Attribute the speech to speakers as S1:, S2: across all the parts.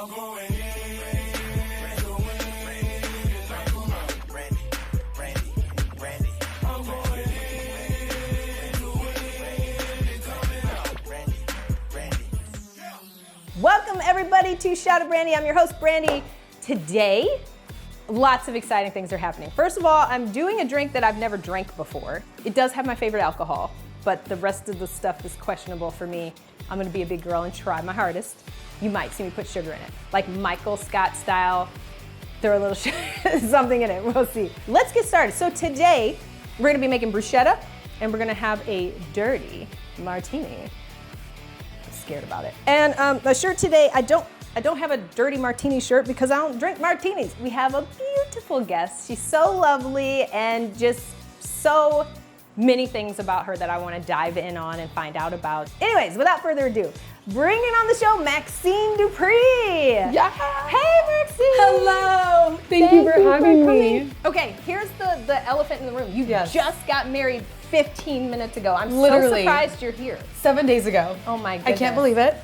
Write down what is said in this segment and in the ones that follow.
S1: I'm going in to win. Brandi. I'm going in to win. Coming out. Brandi.
S2: Welcome everybody to Shot of Brandi. I'm your host, Brandi. Today, lots of exciting things are happening. First of all, I'm doing a drink that I've never drank before. It does have my favorite alcohol, but the rest of the stuff is questionable for me. I'm gonna be a big girl and try my hardest. You might see me put sugar in it, like Michael Scott style, throw a little something in it, we'll see. Let's get started. So today, we're gonna be making bruschetta, and we're gonna have a dirty martini. I'm scared about it. And the shirt today, I don't have a dirty martini shirt because I don't drink martinis. We have a beautiful guest. She's so lovely and just so many things about her that I want to dive in on and find out about. Anyways, without further ado, bringing on the show, Maxxine Dupri.
S3: Yeah.
S2: Hey, Maxxine.
S3: Hello. Thank you for having me.
S2: Okay, here's the elephant in the room. You
S3: Yes.
S2: just got married 15 minutes ago. I'm
S3: Literally.
S2: so surprised you're here.
S3: 7 days ago.
S2: Oh my goodness.
S3: I can't believe it.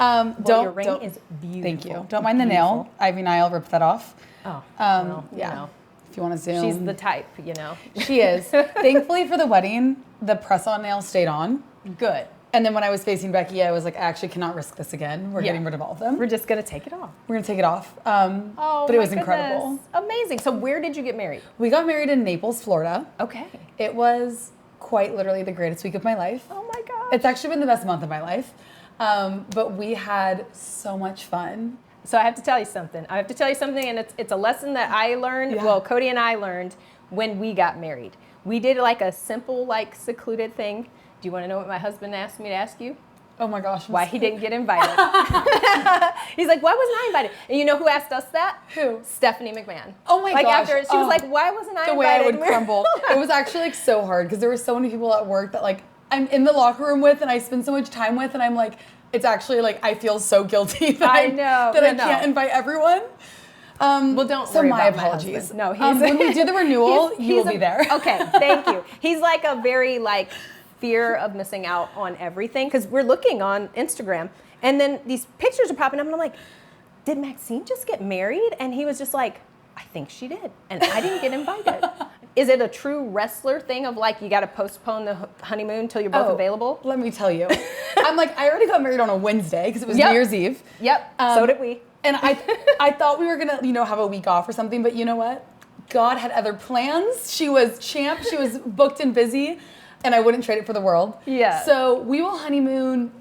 S2: Well, your ring is beautiful.
S3: Thank you. Don't mind the nail. Ivy Nile ripped that off.
S2: Oh,
S3: Yeah.
S2: you know.
S3: If you want to zoom.
S2: She's the type, you know.
S3: She is. Thankfully for the wedding, the press-on nail stayed on.
S2: Good.
S3: And then when I was facing Becky, I was like, I actually cannot risk this again. We're getting rid of all of them.
S2: We're just gonna take it off.
S3: We're gonna take it off.
S2: Oh,
S3: but it was
S2: my
S3: incredible.
S2: goodness. Amazing. So where did you get married?
S3: We got married in Naples, Florida.
S2: Okay.
S3: It was quite literally the greatest week of my life.
S2: Oh my God.
S3: It's actually been the best month of my life. But we had so much fun.
S2: So I have to tell you something. And it's a lesson that I learned,
S3: Yeah.
S2: well, Cody and I learned when we got married. We did like a simple, like secluded thing. Do you want to know what my husband asked me to ask you?
S3: Oh my gosh.
S2: Why he didn't get invited. He's like, why wasn't I invited? And you know who asked us that?
S3: Who?
S2: Stephanie McMahon.
S3: Oh my
S2: like
S3: gosh.
S2: After, she was like, why wasn't I
S3: The
S2: invited?
S3: way I would crumble. It was actually like so hard because there were so many people at work that like I'm in the locker room with and I spend so much time with and I'm like, it's actually like I feel so guilty that I can't invite everyone.
S2: Well, don't
S3: so
S2: worry
S3: my
S2: about
S3: apologies.
S2: My husband. No,
S3: when we do the renewal, you will be there.
S2: Okay, thank you. He's like a very like fear of missing out on everything because we're looking on Instagram and then these pictures are popping up and I'm like, did Maxxine just get married? And he was just like, I think she did, and I didn't get invited. Is it a true wrestler thing of like you got to postpone the honeymoon until you're both available?
S3: Let me tell you. I'm like, I already got married on a Wednesday because it was New Year's Eve.
S2: Yep. So did we.
S3: And I thought we were gonna, have a week off or something, but you know what? God had other plans. She was champ. She was booked and busy, and I wouldn't trade it for the world.
S2: Yeah.
S3: So we will honeymoon,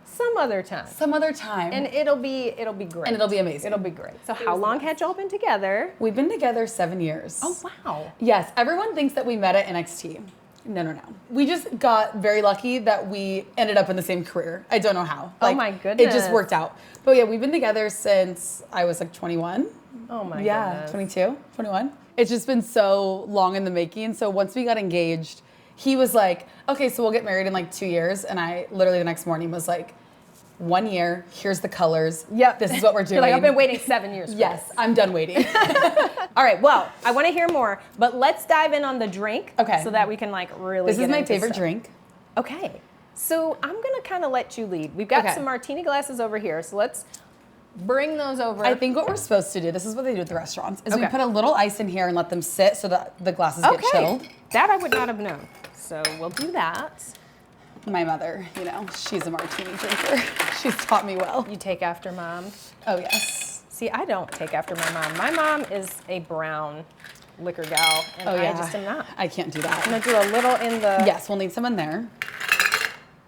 S2: Some other time.
S3: some other time.
S2: And it'll be great.
S3: And it'll be amazing.
S2: It'll be great. So how long had y'all been together?
S3: We've been together 7 years.
S2: Oh, wow.
S3: Yes, everyone thinks that we met at NXT. No. We just got very lucky that we ended up in the same career. I don't know how.
S2: Oh my goodness.
S3: It just worked out. But yeah, we've been together since I was like 21.
S2: Oh my
S3: Yeah,
S2: goodness.
S3: 22, 21. It's just been so long in the making. So once we got engaged, he was like, okay, so we'll get married in like 2 years. And I literally the next morning was like, 1 year, here's the colors.
S2: Yep.
S3: This is what we're doing.
S2: You're like, I've been waiting 7 years for
S3: Yes,
S2: this.
S3: I'm done waiting.
S2: All right, well, I want to hear more, but let's dive in on the drink.
S3: Okay.
S2: So that we can like really
S3: This
S2: get
S3: is my
S2: into
S3: favorite
S2: stuff.
S3: drink.
S2: Okay. So I'm going to kind of let you lead. We've got
S3: Okay.
S2: some martini glasses over here, so let's bring those over.
S3: I think what we're supposed to do, this is what they do at the restaurants, is we
S2: Okay.
S3: put a little ice in here and let them sit so that the glasses get chilled.
S2: That I would not have known. So we'll do that.
S3: My mother, she's a martini drinker. She's taught me well.
S2: You take after mom.
S3: Oh, yes.
S2: See, I don't take after my mom. My mom is a brown liquor gal, and
S3: Oh, yeah.
S2: I just am not.
S3: I can't do that.
S2: I'm gonna do a little in the.
S3: Yes, we'll need some in there.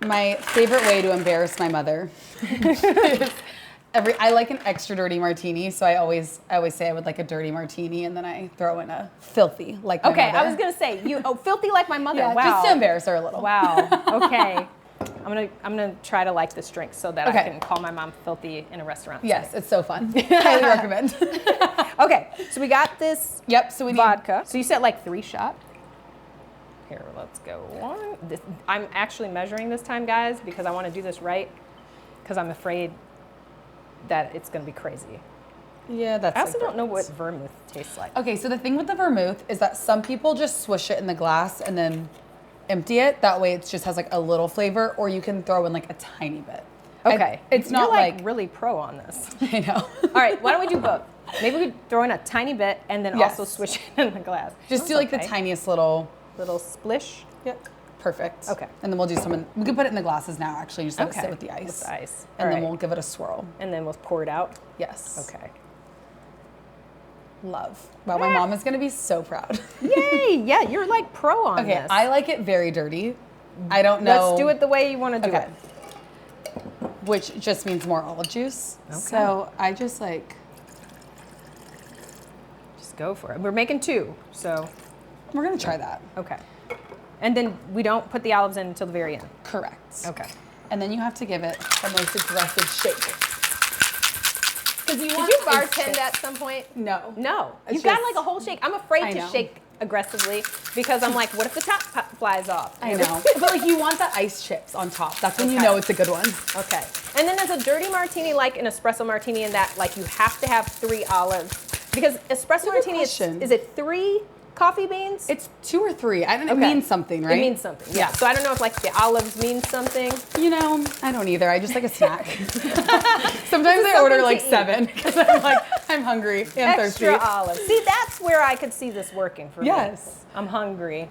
S3: My favorite way to embarrass my mother is I like an extra dirty martini, so I always say I would like a dirty martini, and then I throw in a filthy like my
S2: Okay,
S3: mother.
S2: I was gonna say filthy like my mother.
S3: Yeah,
S2: wow.
S3: just to embarrass her a little.
S2: Wow. Okay. I'm gonna try to like this drink so that I
S3: Okay.
S2: can call my mom filthy in a restaurant.
S3: Yes, it's so fun. Highly recommend.
S2: Okay, so we got this
S3: Yep. So we need
S2: vodka. So you said like 3 shots. Here, let's go. I'm actually measuring this time, guys, because I want to do this right, because I'm afraid that it's going to be crazy.
S3: Yeah, that's.
S2: I also don't know what vermouth tastes like.
S3: Okay, so the thing with the vermouth is that some people just swish it in the glass and then empty it. That way it just has like a little flavor, or you can throw in like a tiny bit.
S2: Okay.
S3: It's not
S2: You're like
S3: like
S2: really pro on this.
S3: I know.
S2: All right, why don't we do both? Maybe we throw in a tiny bit and then
S3: Yes.
S2: also switch it in the glass.
S3: Just do like the tiniest little.
S2: little splish.
S3: Yep. Perfect.
S2: Okay.
S3: And then we'll do some. We can put it in the glasses now. Actually, just let it sit with the ice.
S2: With the ice.
S3: And
S2: All
S3: then
S2: right.
S3: we'll give it a swirl.
S2: And then we'll pour it out.
S3: Yes.
S2: Okay.
S3: Love. Wow, my mom is gonna be so proud.
S2: Yay! Yeah, you're like pro on
S3: Okay,
S2: this.
S3: I like it very dirty. I don't know.
S2: Let's do it the way you want to do
S3: Okay.
S2: it.
S3: Which just means more olive juice.
S2: Okay.
S3: So I just like.
S2: Just go for it. We're making 2, so
S3: We're gonna try that.
S2: okay. And then we don't put the olives in until the very end.
S3: Correct.
S2: Okay.
S3: And then you have to give it the most aggressive shake. Because you
S2: Did
S3: want
S2: you
S3: ice
S2: bartend
S3: chips.
S2: at some point?
S3: No.
S2: No.
S3: It's
S2: You got
S3: just-
S2: like a whole shake. I'm afraid
S3: I
S2: to
S3: know.
S2: shake aggressively because I'm like, what if the top flies off?
S3: I know. But like you want the ice chips on top. That's when you
S2: Okay.
S3: know it's a good one.
S2: Okay. And then there's a dirty martini, like an espresso martini, in that like you have to have 3 olives because espresso
S3: good
S2: martini
S3: question.
S2: is it 3 coffee beans?
S3: It's 2 or 3. I don't. It
S2: Okay.
S3: means something, right?
S2: It means something. Yeah. So I don't know if like the olives mean something.
S3: You know, I don't either. I just like a snack. Sometimes
S2: This is
S3: I order
S2: something
S3: like
S2: to eat.
S3: 7 because I'm like I'm hungry and thirsty.
S2: Extra olives. See, that's where I could see this working for me.
S3: Yes.
S2: I'm hungry,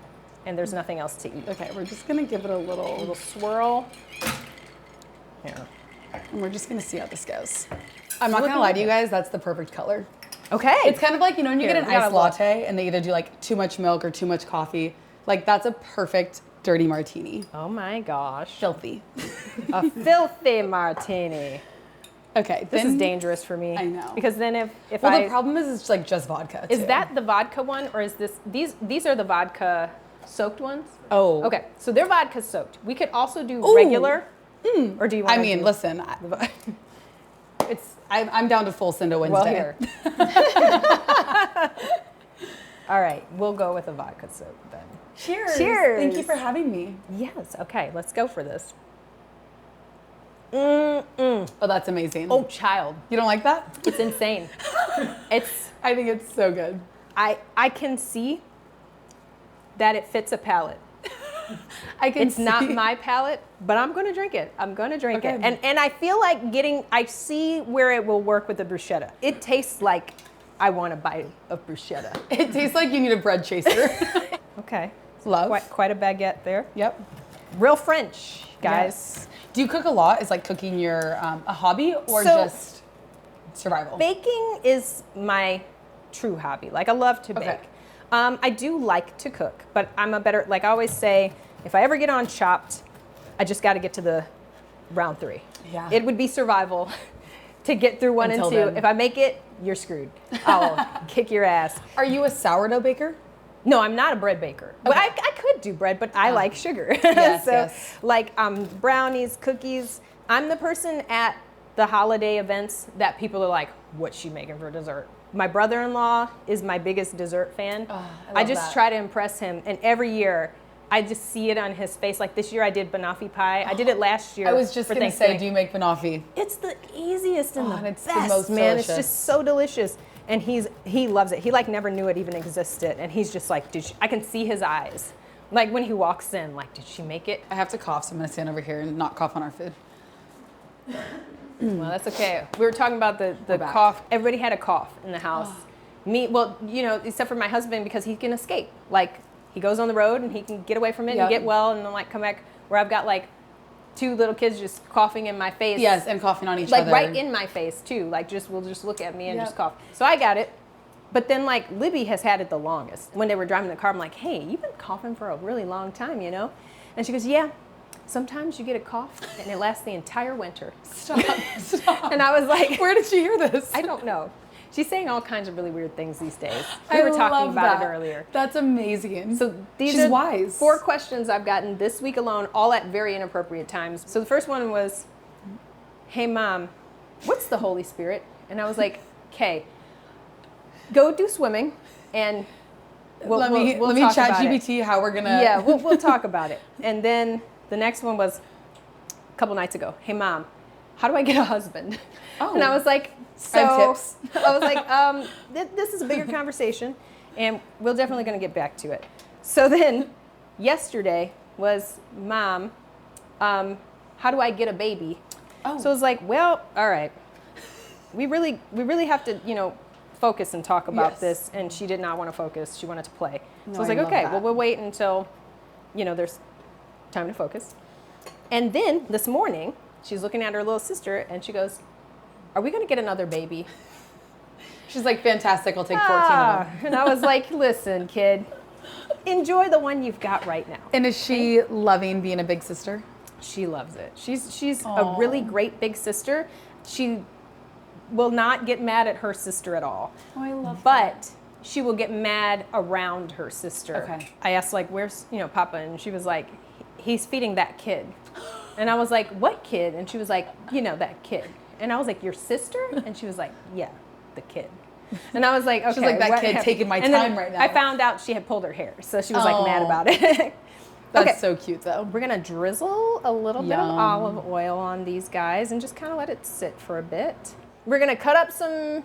S2: and there's nothing else to eat.
S3: Okay, we're just gonna give it a little,
S2: little swirl. Here.
S3: and we're just gonna see how this goes. I'm not gonna lie to you guys. That's the perfect color.
S2: Okay.
S3: It's kind of like, you know, when you
S2: Here,
S3: get an
S2: we gotta
S3: iced latte and they either do like too much milk or too much coffee. Like that's a perfect dirty martini.
S2: Oh my gosh.
S3: Filthy.
S2: A filthy martini.
S3: Okay,
S2: This is
S3: then-
S2: dangerous for me.
S3: I know.
S2: Because then if
S3: Well,
S2: I
S3: the problem is it's like just vodka.
S2: is
S3: too.
S2: that the vodka one or is this these are the vodka soaked ones?
S3: Oh.
S2: Okay. So they're vodka soaked. We could also do
S3: Ooh.
S2: regular. Or do you want
S3: I mean, listen, I'm down to full Cinda Wednesday.
S2: well here. All right, we'll go with a vodka soaked then.
S3: Cheers.
S2: Cheers.
S3: Thank you for having me.
S2: Yes. Okay, let's go for this.
S3: Oh, that's amazing.
S2: Oh, child.
S3: You don't like that?
S2: It's insane. It's
S3: I think it's so good.
S2: I can see that it fits a palate.
S3: I can
S2: It's not my palate, but I'm gonna drink it. I'm gonna drink it.
S3: Okay.
S2: And I feel like I see where it will work with the bruschetta. It tastes like I want a bite of bruschetta.
S3: It tastes like you need a bread chaser.
S2: Okay.
S3: Love.
S2: Quite a baguette there.
S3: Yep.
S2: Real French, guys.
S3: Yes. Do you cook a lot? Is like cooking your a hobby or
S2: So-
S3: just survival?
S2: Baking is my true hobby. Like I love to bake.
S3: Okay.
S2: I do like to cook, but I'm a better, like I always say, if I ever get on Chopped, I just got to get to the round 3.
S3: Yeah.
S2: It would be survival to get through 1
S3: Until
S2: and 2.
S3: then.
S2: If I make it, you're screwed. I'll kick your ass.
S3: Are you a sourdough baker?
S2: No, I'm not a bread baker. Well,
S3: Okay.
S2: I could do bread, but I like sugar.
S3: Yes,
S2: so,
S3: yes.
S2: like brownies, cookies. I'm the person at the holiday events that people are like, what's she making for dessert? My brother-in-law is my biggest dessert fan.
S3: I
S2: I
S3: love
S2: just
S3: that.
S2: try to impress him, and every year I just see it on his face. Like this year I did banoffee pie. I did it last year.
S3: I was just
S2: for
S3: gonna say,
S2: Thanksgiving.
S3: do you make banoffee?
S2: It's the easiest and
S3: Oh,
S2: the
S3: and it's the
S2: best,
S3: most
S2: man. It's
S3: delicious.
S2: just so delicious. And he loves it. He like never knew it even existed. And he's just like, I can see his eyes. Like when he walks in, like, did she make it?
S3: I have to cough, so I'm gonna stand over here and not cough on our food.
S2: Well, that's okay. We were talking about the
S3: back.
S2: cough. Everybody had a cough in the house. Me, well, you know, except for my husband because he can escape. Like he goes on the road and he can get away from it
S3: Yep.
S2: and get well and then like come back where I've got like 2 little kids just coughing in my face.
S3: Yes, and coughing on each
S2: Like
S3: other.
S2: right in my face too. Like will just look at me and
S3: Yep.
S2: just cough. So I got it. But then like Libby has had it the longest. When they were driving the car, I'm like, hey, you've been coughing for a really long time, you know? And she goes, yeah, sometimes you get a cough and it lasts the entire winter.
S3: Stop. Stop.
S2: And I was like,
S3: Where did she hear this?
S2: I don't know. She's saying all kinds of really weird things these days.
S3: I
S2: We were talking
S3: love
S2: about
S3: that.
S2: it earlier.
S3: That's amazing.
S2: So these
S3: She's
S2: are
S3: wise.
S2: 4 questions I've gotten this week alone, all at very inappropriate times. So the first one was, hey mom, what's the Holy Spirit? And I was like, okay, go do swimming and
S3: let me
S2: talk
S3: chat
S2: about it.
S3: GPT how we're gonna.
S2: Yeah, we'll talk about it. And then the next one was a couple nights ago. Hey mom, how do I get a husband?
S3: Oh.
S2: And I was like,
S3: I have
S2: so
S3: tips.
S2: I was like, this is a bigger conversation, and we're definitely going to get back to it. So then, yesterday was, mom, how do I get a baby?
S3: Oh.
S2: So it was like, well, all right. We really have to, focus and talk about
S3: Yes.
S2: this. And she did not want to focus. She wanted to play.
S3: No,
S2: So I was
S3: I
S2: like,
S3: love
S2: okay,
S3: that.
S2: well, we'll wait until, there's time to focus. And then this morning, she's looking at her little sister and she goes, are we going to get another baby?
S3: She's like, fantastic, I'll take 14 of them.
S2: And I was like, listen, kid, enjoy the one you've got right now.
S3: And is she loving being a big sister?
S2: She loves it. She's a
S3: Aw.
S2: really great big sister. She will not get mad at her sister at all.
S3: Oh, I love
S2: But she will get mad around her sister.
S3: Okay.
S2: I asked, like, where's, Papa? And she was like, he's feeding that kid. And I was like, what kid? And she was like, that kid. And I was like, your sister? And she was like, yeah, the kid. And I was like, okay.
S3: She's like, that
S2: what
S3: kid
S2: happened?
S3: taking my
S2: And then
S3: time right now.
S2: I found out she had pulled her hair. So she was like mad
S3: Oh.
S2: about it.
S3: That's
S2: Okay.
S3: so cute, though.
S2: We're gonna drizzle a little bit of
S3: Yum.
S2: olive oil on these guys and just kind of let it sit for a bit. We're gonna cut up some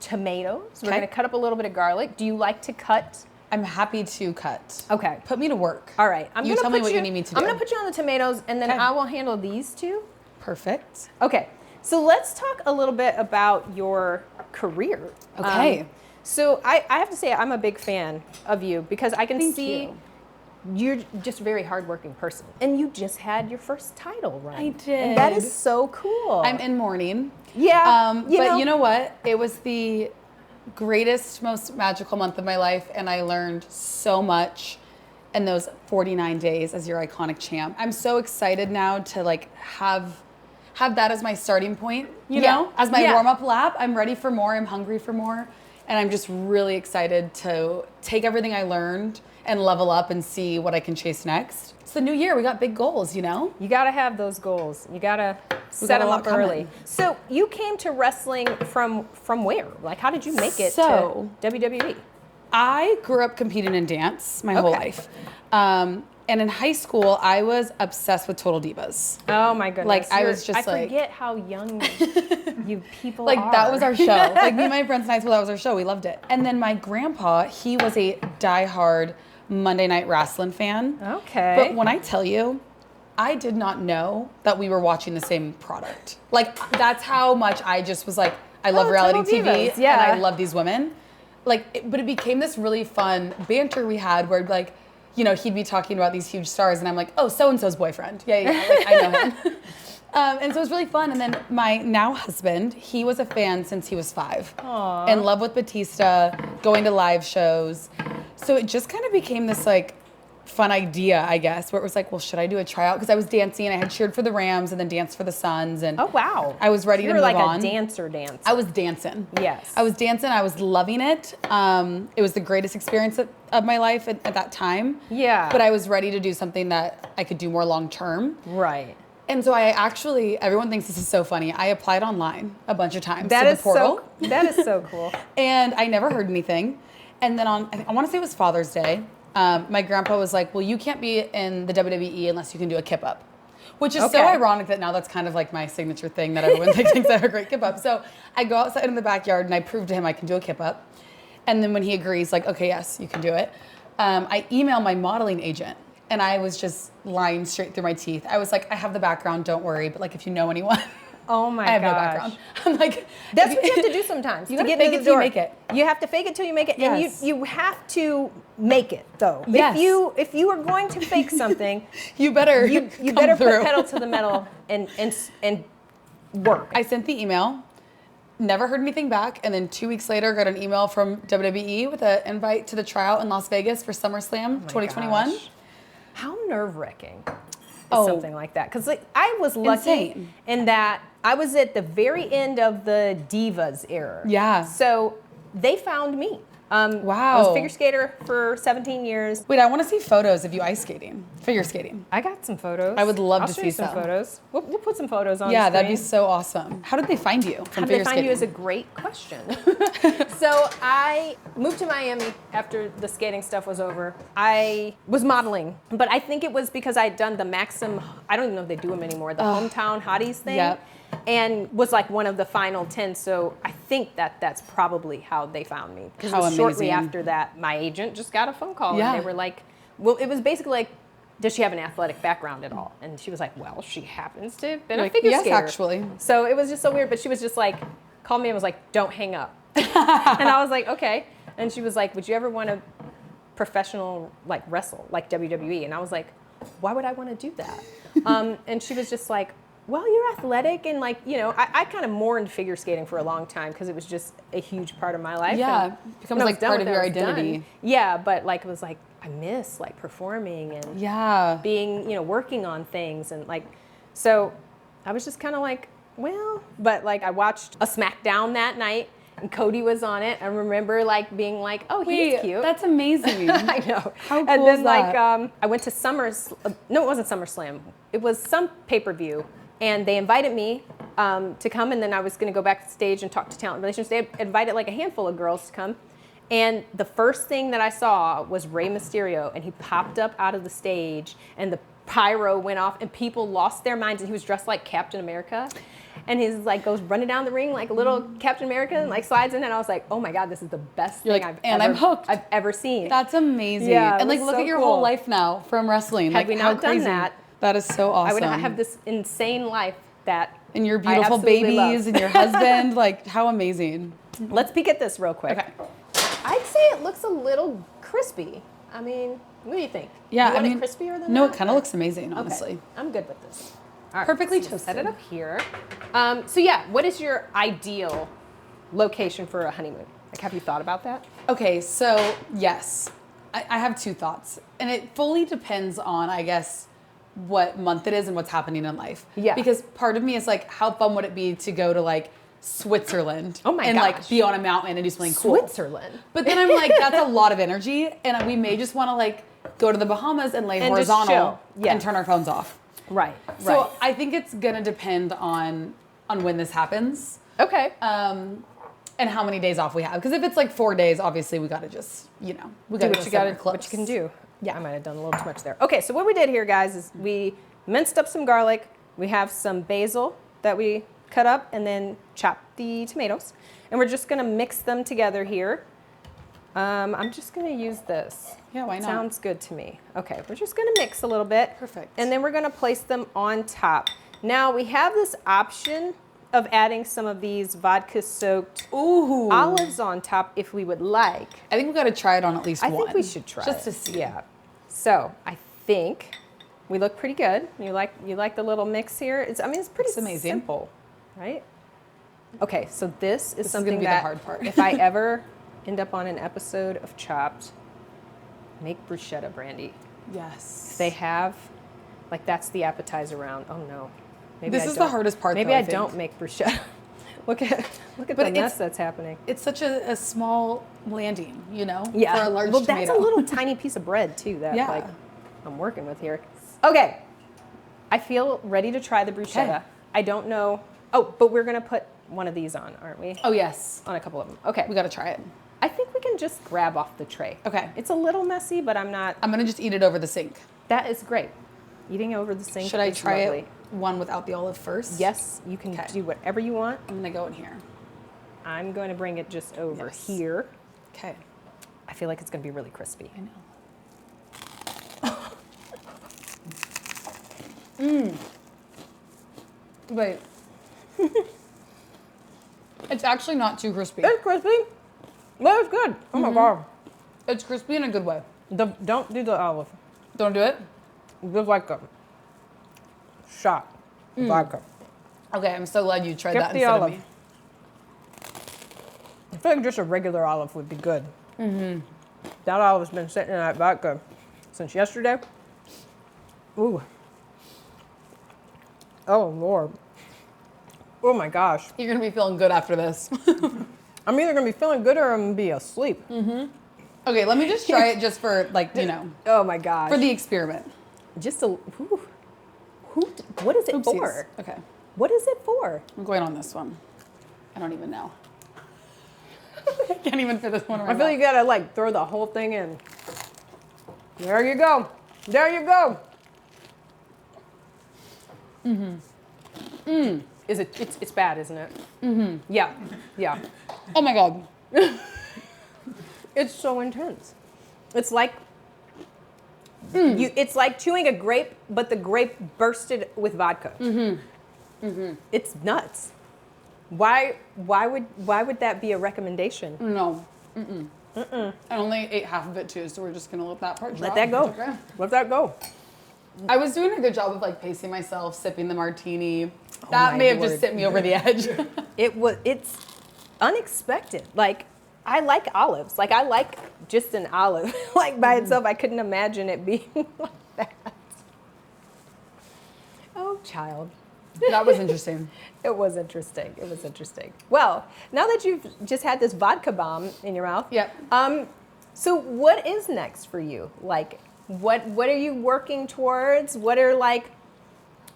S2: tomatoes. We're
S3: Okay.
S2: gonna cut up a little bit of garlic. Do you like to cut?
S3: I'm happy to cut.
S2: Okay.
S3: Put me to work.
S2: All right.
S3: You tell me what you need me to do.
S2: I'm gonna put you on the tomatoes and then
S3: Okay.
S2: I will handle these two.
S3: Perfect.
S2: Okay. So let's talk a little bit about your career.
S3: Okay.
S2: So I have to say I'm a big fan of you because I can
S3: Thank
S2: see
S3: you.
S2: you're just a very hardworking person. And you just had your first title run.
S3: I did.
S2: And that is so cool.
S3: I'm in mourning.
S2: Yeah.
S3: But you know what? It was the greatest, most magical month of my life, and I learned so much in those 49 days as your iconic champ. I'm so excited now to like have that as my starting point, you
S2: Yeah.
S3: know, as my
S2: Yeah.
S3: warm-up lap. I'm ready for more. I'm hungry for more, and I'm just really excited to take everything I learned and level up and see what I can chase next. It's the new year. We got big goals, you know?
S2: You got to have those goals. You got to set
S3: got a
S2: them
S3: lot
S2: up early.
S3: coming.
S2: So you came to wrestling from where? Like, how did you make it
S3: So-
S2: to WWE?
S3: I grew up competing in dance my whole
S2: Okay.
S3: life. And in high school, I was obsessed with Total Divas.
S2: Oh my goodness!
S3: Like, I was just
S2: I
S3: like-
S2: forget how young you people
S3: Like,
S2: are.
S3: that was our show. Like, me and my friends in high school, that was our show. We loved it. And then my grandpa, he was a diehard Monday Night Wrestling fan.
S2: Okay.
S3: But when I tell you, I did not know that we were watching the same product. Like, that's how much I just was like, I love reality
S2: Total
S3: TV,
S2: Divas, yeah.
S3: and I love these women. Like, but it became this really fun banter we had where, like, you know, he'd be talking about these huge stars, and I'm like, oh, so-and-so's boyfriend. Yeah, like, I know him. And so it was really fun. And then my now husband, he was a fan since he was 5.
S2: Aw.
S3: In love with Batista, going to live shows. So it just kind of became this, like, fun idea, I guess, where it was like, well, should I do a tryout? Because I was dancing, I had cheered for the Rams and then danced for the Suns. And
S2: Oh wow!
S3: I was ready
S2: you
S3: to
S2: were
S3: move
S2: like
S3: on.
S2: a dancer.
S3: I was dancing.
S2: Yes.
S3: I was dancing. I was loving it. It was the greatest experience of my life at that time.
S2: Yeah.
S3: But I was ready to do something that I could do more long term.
S2: Right.
S3: And so I actually, everyone thinks this is so funny. I applied online a bunch of times
S2: That
S3: to
S2: is
S3: the portal.
S2: that is so cool.
S3: And I never heard anything. And then I want to say it was Father's Day, my grandpa was like, well, you can't be in the WWE unless you can do a kip up. Which is so
S2: Okay.
S3: ironic that now that's kind of like my signature thing that everyone thinks I have a great kip up. So I go outside in the backyard and I prove to him I can do a kip up. And then when he agrees, like, okay, yes, you can do it. I email my modeling agent and I was just lying straight through my teeth. I was like, I have the background, don't worry. But like, if you know anyone,
S2: Oh my
S3: I have no
S2: gosh.
S3: background. I'm like,
S2: That's what you have to do sometimes.
S3: You
S2: to
S3: gotta
S2: get
S3: fake
S2: into
S3: it
S2: the
S3: till you
S2: door.
S3: make it.
S2: You have to fake it till you make it,
S3: Yes.
S2: and you have to make it though.
S3: Yes.
S2: If you are going to fake something,
S3: you better
S2: you
S3: come
S2: better
S3: through.
S2: put pedal to the metal and work.
S3: I sent the email, never heard anything back, and then 2 weeks later got an email from WWE with an invite to the tryout in Las Vegas for SummerSlam 2021.
S2: Gosh. How nerve-wracking is
S3: Oh.
S2: something like that? Because like, I was lucky
S3: Insane.
S2: in that I was at the very end of the Divas era.
S3: Yeah.
S2: So they found me. I was
S3: Wow.
S2: a figure skater for 17 years.
S3: Wait, I want to see photos of you ice skating, figure skating.
S2: I got some photos.
S3: I would love
S2: I'll
S3: to
S2: show
S3: see
S2: you some
S3: some.
S2: photos. We'll put some photos on
S3: Yeah,
S2: the
S3: that'd be
S2: screen.
S3: so awesome. How did they find you from
S2: How did
S3: figure
S2: they find
S3: skating?
S2: you is a great question. So I moved to Miami after the skating stuff was over. I was modeling, but I think it was because I'd done the Maxxine, I don't even know if they do them anymore, the hometown hotties thing.
S3: Yep.
S2: And was like one of the final 10. So I think that's probably how they found me. Because
S3: How
S2: shortly
S3: amazing.
S2: after that, my agent just got a phone call
S3: Yeah.
S2: and they were like, well, it was basically like, does she have an athletic background at all? And she was like, well, she happens to have been a
S3: Like,
S2: figure
S3: yes,
S2: skater.
S3: actually.
S2: So it was just so weird, but she was just like, called me and was like, don't hang up. And I was like, okay. And she was like, would you ever want to professional, like, wrestle, like WWE? And I was like, why would I want to do that? And she was just like, well, you're athletic, and like, you know, I kind of mourned figure skating for a long time because it was just a huge part of my life.
S3: Yeah,
S2: and
S3: becomes
S2: when I was
S3: like
S2: done
S3: part
S2: with
S3: of
S2: it,
S3: your
S2: I was
S3: identity.
S2: done. Yeah, but like it was like I miss like performing and
S3: Yeah.
S2: being, you know, working on things and like, so I was just kind of like, well, but like I watched a SmackDown that night and Cody was on it. I remember like being like, oh, he's cute.
S3: That's amazing.
S2: I know.
S3: How cool
S2: And then
S3: is
S2: like
S3: that?
S2: I went to no, it wasn't SummerSlam. It was some pay-per-view, and they invited me to come, and then I was going to go backstage and talk to talent relations. They invited like a handful of girls to come, and the first thing that I saw was Rey Mysterio, and he popped up out of the stage, and the pyro went off, and people lost their minds, and he was dressed like Captain America. And he's like goes running down the ring like a little Captain America and like slides in, and I was like, oh my God, this is the best
S3: You're
S2: thing
S3: like, I'm hooked.
S2: I've ever seen.
S3: That's amazing.
S2: Yeah, it
S3: and like
S2: was
S3: look
S2: so
S3: at your
S2: cool.
S3: whole life now from wrestling.
S2: Had
S3: like
S2: we
S3: how
S2: not done
S3: crazy.
S2: that,
S3: That is so awesome.
S2: I would not have this insane life that
S3: and your
S2: I
S3: beautiful
S2: absolutely
S3: babies
S2: love.
S3: and your husband. Like how amazing.
S2: Let's peek at this real quick.
S3: Okay.
S2: I'd say it looks a little crispy. I mean, what do you think?
S3: Yeah,
S2: You want
S3: I mean,
S2: it crispier than
S3: no,
S2: that?
S3: it kind of
S2: Or-
S3: looks amazing, honestly.
S2: Okay, I'm good with this. All right,
S3: Perfectly
S2: so we'll set
S3: toasted.
S2: it up here. So yeah, what is your ideal location for a honeymoon? Like, have you thought about that?
S3: Okay, so yes, I have two thoughts, and it fully depends on, I guess, what month it is and what's happening in life.
S2: Yeah.
S3: Because part of me is like, how fun would it be to go to like Switzerland?
S2: Oh my
S3: and like
S2: gosh.
S3: be on a mountain and do something cool.
S2: Switzerland.
S3: But then I'm like, that's a lot of energy, and we may just want to like go to the Bahamas and lay
S2: And just
S3: horizontal
S2: chill. Yeah.
S3: and turn our phones off.
S2: Right.
S3: So
S2: right.
S3: I think it's gonna depend on when this happens.
S2: Okay.
S3: And how many days off we have. Because if it's like 4 days, obviously we gotta just, we
S2: do
S3: gotta
S2: what
S3: go
S2: you got
S3: somewhere close.
S2: what you can do. Yeah, I might have done a little too much there. Okay, so what we did here, guys, is we minced up some garlic. We have some basil that we cut up and then chopped the tomatoes. And we're just gonna mix them together here. I'm just gonna use this.
S3: Yeah, why not?
S2: Sounds good to me. Okay, we're just gonna mix a little bit.
S3: Perfect.
S2: And then we're gonna place them on top. Now we have this option of adding some of these vodka-soaked
S3: Ooh.
S2: olives on top if we would like.
S3: I think we gotta try it on at least
S2: I
S3: one.
S2: think we should try
S3: Just
S2: it.
S3: to see.
S2: Yeah. So I think we look pretty good. You like the little mix here? It's pretty
S3: It's amazing.
S2: simple, right? Okay, so this is
S3: is
S2: something
S3: gonna be the
S2: that
S3: hard part.
S2: if I ever end up on an episode of Chopped, make bruschetta brandy.
S3: Yes.
S2: They have, like, that's the appetizer round. Oh no. Maybe
S3: This
S2: I
S3: is the
S2: don't-
S3: hardest part,
S2: Maybe
S3: though, I
S2: I
S3: think.
S2: don't make bruschetta. look at
S3: But
S2: the
S3: it's-
S2: mess that's happening.
S3: It's such a small landing,
S2: Yeah.
S3: for a large
S2: well,
S3: tomato.
S2: that's a little tiny piece of bread too that
S3: Yeah.
S2: like I'm working with here. Okay. I feel ready to try the bruschetta.
S3: Okay.
S2: I don't know. Oh, but we're gonna put one of these on, aren't we?
S3: Oh yes.
S2: On a couple of them. Okay.
S3: We gotta try it.
S2: I think we can just grab off the tray.
S3: Okay.
S2: It's a little messy, but I'm not.
S3: I'm gonna just eat it over the sink.
S2: That is great. Eating over the sink.
S3: Should I
S2: is
S3: try
S2: lovely.
S3: it one without the olive first?
S2: Yes, you can
S3: Okay.
S2: do whatever you want.
S3: I'm gonna go in here.
S2: I'm going to bring it just over
S3: Yes.
S2: here.
S3: Okay.
S2: I feel like it's going to be really crispy.
S3: I know. Wait. It's actually not too crispy.
S2: It's crispy, but it's good. Oh my God.
S3: It's crispy in a good way.
S2: Don't do the olive.
S3: Don't do it?
S2: Just like a shot of vodka.
S3: Okay, I'm so glad you tried
S2: Skip
S3: that
S2: the
S3: instead
S2: olive.
S3: of me.
S2: I feel like just a regular olive would be good. That olive's been sitting in that vodka since yesterday. Ooh. Oh, Lord. Oh, my gosh.
S3: You're gonna be feeling good after this.
S2: I'm either going to be feeling good or I'm going to be asleep.
S3: Okay, let me just try it just for
S2: Oh, my gosh.
S3: for the experiment.
S2: Just a... What is it
S3: Oopsies.
S2: for?
S3: Okay,
S2: What is it for?
S3: I'm going on this one. I don't even know. I can't even fit this one right
S2: I feel
S3: now.
S2: you got to, like, throw the whole thing in. There you go. There you go. Is it? It's bad, isn't it? Yeah. Yeah.
S3: Oh my God.
S2: It's so intense. It's like It's like chewing a grape, but the grape bursted with vodka. It's nuts. Why would that be a recommendation?
S3: No. I only ate half of it too, so we're just gonna let that part drop.
S2: Let that go.
S3: It's okay.
S2: Let that go.
S3: I was doing a good job of like pacing myself, sipping the martini. That
S2: my
S3: may have
S2: Lord.
S3: just sent me over the edge.
S2: It's unexpected. Like, I like olives. Like, I like just an olive. Like, by itself, I couldn't imagine it being like that. Oh, child.
S3: That was interesting.
S2: It was interesting. It was interesting. Well, now that you've just had this vodka bomb in your mouth.
S3: Yep.
S2: So what is next for you? Like, what are you working towards? What are, like,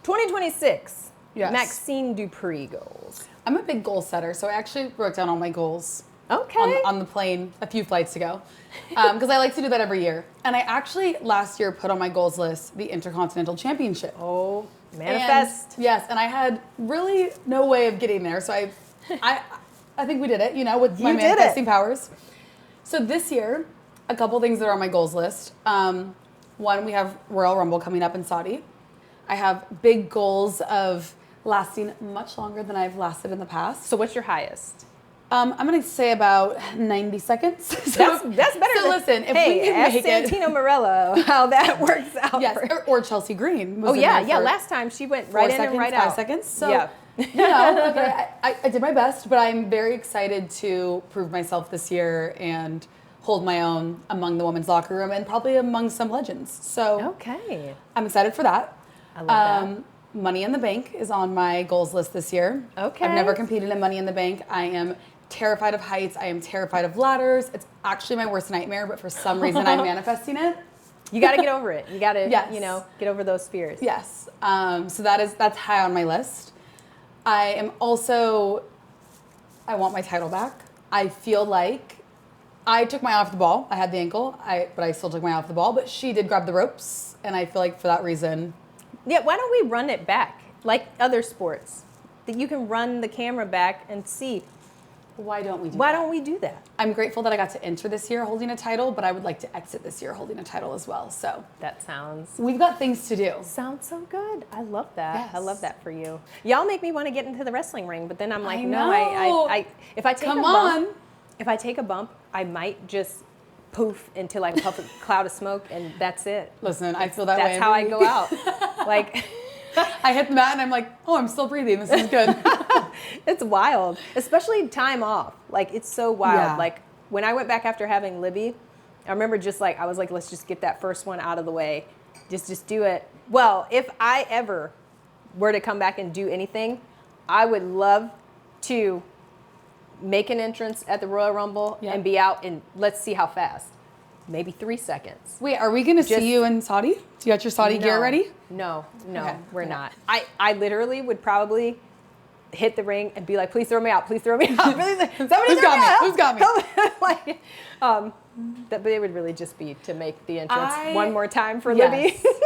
S2: 2026
S3: Yes.
S2: Maxxine Dupri goals?
S3: I'm a big goal setter, so I actually wrote down all my goals
S2: Okay.
S3: on the plane a few flights ago, because I like to do that every year. And I actually last year put on my goals list the Intercontinental Championship.
S2: Oh, manifest.
S3: And, yes, and I had really no way of getting there, so I think we did it, with my
S2: You did it.
S3: manifesting powers. So this year, a couple things that are on my goals list. One, we have Royal Rumble coming up in Saudi. I have big goals of lasting much longer than I've lasted in the past.
S2: So what's your highest?
S3: I'm going to say about 90 seconds.
S2: That's better
S3: So
S2: than,
S3: listen, if
S2: hey,
S3: we can
S2: ask
S3: make it.
S2: Santino Morello how that works out.
S3: Yes,
S2: for-
S3: or Chelsea Green. Was
S2: oh
S3: in
S2: yeah,
S3: there
S2: yeah.
S3: for
S2: Last time she went
S3: 4
S2: right in
S3: seconds,
S2: and right
S3: 5
S2: out.
S3: seconds. So,
S2: yeah.
S3: okay, I did my best, but I'm very excited to prove myself this year and hold my own among the women's locker room and probably among some legends. So
S2: Okay.
S3: I'm excited for that.
S2: I love that.
S3: Money in the Bank is on my goals list this year.
S2: Okay.
S3: I've never competed in Money in the Bank. I am terrified of heights. I am terrified of ladders. It's actually my worst nightmare, but for some reason I'm manifesting it.
S2: You got to get over it. You got to,
S3: Yes.
S2: get over those fears.
S3: Yes. So that's high on my list. I am also, I want my title back. I feel like I took my eye off the ball. I had the ankle, but I still took my eye off the ball. But she did grab the ropes, and I feel like for that reason.
S2: Yeah. Why don't we run it back like other sports? That you can run the camera back and see.
S3: Why don't we do
S2: Why
S3: that?
S2: don't we do that?
S3: I'm grateful that I got to enter this year holding a title, but I would like to exit this year holding a title as well. So
S2: That sounds
S3: we've got things to do.
S2: sounds so good. I love that.
S3: Yes.
S2: I love that for you. Y'all make me want to get into the wrestling ring, but then I'm like,
S3: I
S2: no,
S3: know.
S2: I if I take
S3: Come
S2: a bump,
S3: on.
S2: if I take a bump, I might just poof into like a puff of cloud of smoke, and that's it.
S3: Listen, I feel that way.
S2: That's how I
S3: every
S2: go
S3: week.
S2: out. Like,
S3: I hit the mat and I'm like, oh, I'm still breathing. This is good.
S2: it's wild, especially time off. Like, it's so wild.
S3: Yeah.
S2: Like, when I went back after having Libby, I remember just like, I was like, let's just get that first one out of the way. Just do it. Well, if I ever were to come back and do anything, I would love to make an entrance at the Royal Rumble
S3: Yeah.
S2: and be out in, let's see how fast. Maybe 3 seconds.
S3: Wait, are we going to
S2: Just-
S3: see you in Saudi? Do you got your Saudi gear
S2: No.
S3: ready?
S2: No,
S3: Okay.
S2: we're not. I literally would probably hit the ring and be like, please throw me out, please throw me out. Somebody
S3: Who's
S2: throw
S3: got me?
S2: out.
S3: Who's got me?
S2: Help. Like, but it would really just be to make the entrance one more time for Libby.
S3: Yes.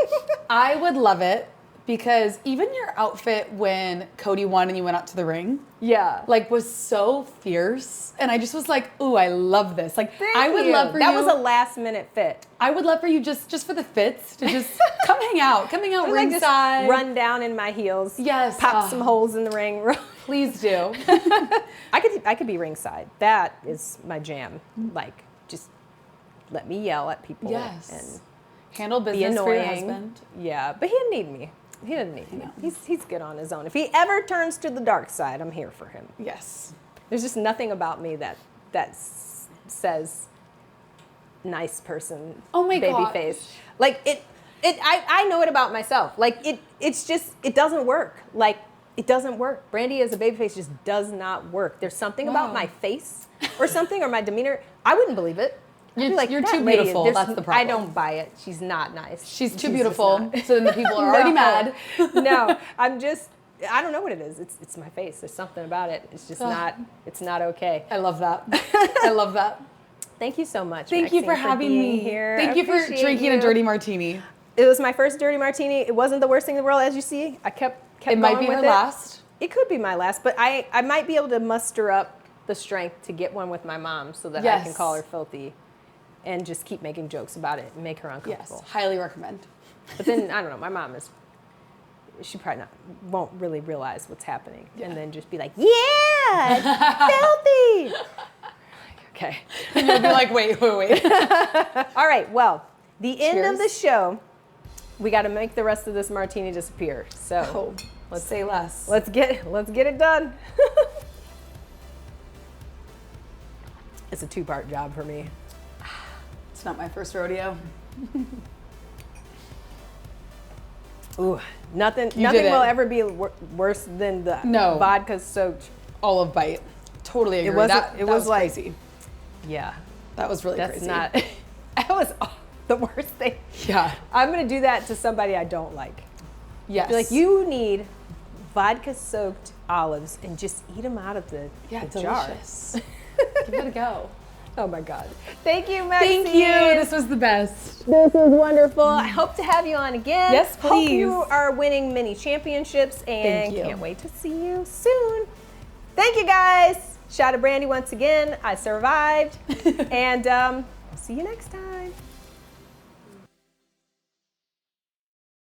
S3: I would love it because even your outfit when Cody won and you went out to the ring,
S2: Yeah.
S3: like was so fierce. And I just was like, ooh, I love this. Like I would love for
S2: that
S3: you.
S2: was a last minute fit.
S3: I would love for you just for the fits to just come hang out
S2: Like just
S3: ringside.
S2: run down in my heels.
S3: Yes.
S2: Pop
S3: Oh.
S2: some holes in the ring.
S3: Please do.
S2: I could be ringside. That is my jam. Like, just let me yell at people.
S3: Yes.
S2: And
S3: Handle
S2: be
S3: business for your
S2: annoying.
S3: husband.
S2: Yeah, but he didn't need me. He didn't need me. He's good on his own. If he ever turns to the dark side, I'm here for him.
S3: Yes.
S2: There's just nothing about me that says nice person.
S3: Oh my
S2: baby
S3: gosh.
S2: face. Like I know it about myself. Like it's just it doesn't work. Like it doesn't work. Brandi as a baby face just does not work. There's something about
S3: Wow.
S2: my face or something or my demeanor. I wouldn't believe it. I'd be
S3: You're-
S2: like,
S3: you're
S2: "That
S3: too
S2: lady,
S3: beautiful.
S2: there's-
S3: That's the problem."
S2: I don't buy it. She's not nice.
S3: She's too
S2: just
S3: beautiful.
S2: not.
S3: So then the people are already
S2: No.
S3: mad.
S2: No, I don't know what it is. It's my face. There's something about it. It's just it's not okay.
S3: I love that. I love that.
S2: Thank you so much.
S3: Thank you for
S2: Maxxine,
S3: having
S2: being
S3: me
S2: here.
S3: Thank
S2: I
S3: you for
S2: appreciate
S3: drinking
S2: you.
S3: a dirty martini.
S2: It was my first dirty martini. It wasn't the worst thing in the world, as you see. I kept
S3: It might
S2: going
S3: be
S2: with
S3: her last.
S2: It could be my last, but I might be able to muster up the strength to get one with my mom so that I can
S3: Yes.
S2: call her filthy and just keep making jokes about it and make her uncomfortable.
S3: Yes, highly recommend.
S2: But then, I don't know, my mom she probably won't really realize what's happening.
S3: Yeah.
S2: And then just be like, yeah, it's filthy. Okay.
S3: And you'll be like, wait.
S2: All right, well, the end of the
S3: Cheers.
S2: show, we got to make the rest of this martini disappear. So
S3: Let's say less.
S2: let's get it done. It's a 2-part job for me.
S3: It's not my first rodeo.
S2: Ooh, nothing
S3: did
S2: will
S3: it.
S2: ever be worse than the
S3: No.
S2: vodka soaked.
S3: Olive bite. Totally agree.
S2: wasn't-
S3: That
S2: it was
S3: was
S2: like-
S3: crazy.
S2: Yeah,
S3: That was really
S2: that's
S3: crazy.
S2: not. That was the worst thing.
S3: Yeah.
S2: I'm gonna do that to somebody I don't like.
S3: Yes.
S2: Be like, you need vodka soaked olives and just eat them out of the jar.
S3: delicious. Give it a go.
S2: Oh my God. Thank you, Maxxine.
S3: Thank you. This was the best.
S2: This is wonderful. I hope to have you on again.
S3: Yes,
S2: Hope you
S3: please.
S2: are winning many championships and
S3: Thank you.
S2: can't wait to see you soon. Thank you guys. Shot of Brandi once again. I survived. And see you next time.